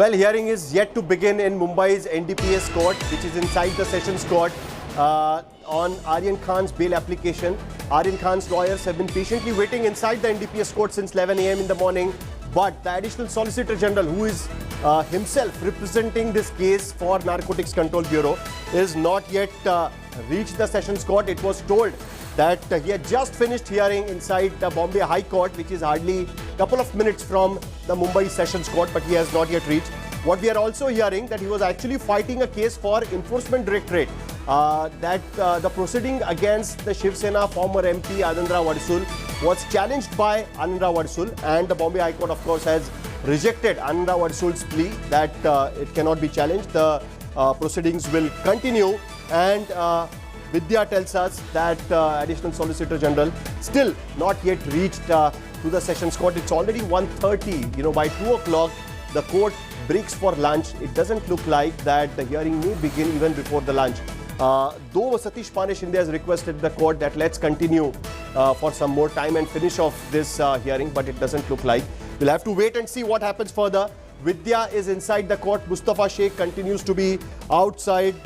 Well, hearing is yet to begin in Mumbai's NDPS court, which is inside the Sessions Court, on Aryan Khan's bail application. Aryan Khan's lawyers have been patiently waiting inside the NDPS court since 11 a.m. in the morning. But the Additional Solicitor General, who is himself representing this case for Narcotics Control Bureau, is not yet reached the Sessions Court. It was told that he had just finished hearing inside the Bombay High Court, which is hardly a couple of minutes from the Mumbai Sessions Court, but he has not yet reached. What we are also hearing that he was actually fighting a case for Enforcement Directorate, that the proceeding against the Shiv Sena former MP Anandra Wadsul was challenged by Anandra Wadsul, and the Bombay High Court, of course, has rejected Anandra Wadsul's plea that it cannot be challenged. The proceedings will continue, and Vidya tells us that Additional Solicitor General still not yet reached to the Sessions Court. It's already 1:30. By 2 o'clock, the court breaks for lunch. It doesn't look like that the hearing may begin even before the lunch. Though Satish Pane Shinde has requested the court that let's continue for some more time and finish off this hearing, but it doesn't look like. We'll have to wait and see what happens further. Vidya is inside the court. Mustafa Sheikh continues to be outside.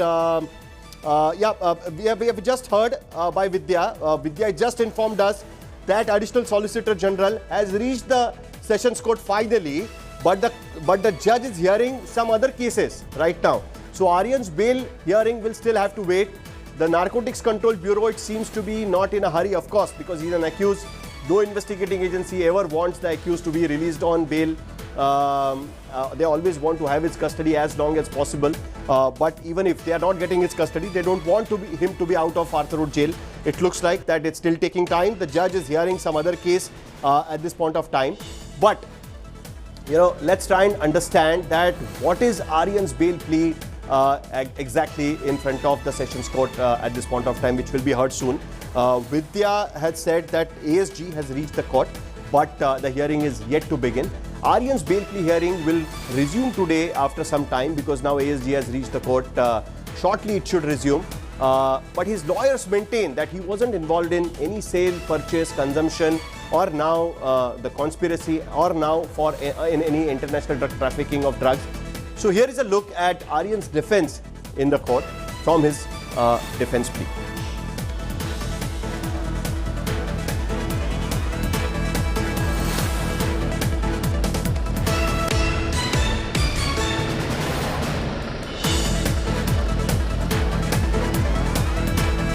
We have just heard by Vidya. Vidya just informed us that Additional Solicitor General has reached the Sessions Court finally, but the judge is hearing some other cases right now. So Aryan's bail hearing will still have to wait. The Narcotics Control Bureau, it seems to be not in a hurry, of course, because he's an accused. No investigating agency ever wants the accused to be released on bail. They always want to have his custody as long as possible. But even if they are not getting his custody, they don't want him to be out of Arthur Road jail. It looks like that it's still taking time. The judge is hearing some other case at this point of time. But, let's try and understand that what is Aryan's bail plea exactly in front of the Sessions Court at this point of time, which will be heard soon. Vidya had said that ASG has reached the court, but the hearing is yet to begin. Aryan's bail plea hearing will resume today after some time because now ASG has reached the court. Shortly it should resume. But his lawyers maintain that he wasn't involved in any sale, purchase, consumption, or now the conspiracy, or now for in any international drug trafficking of drugs. So here is a look at Aryan's defense in the court from his defense plea.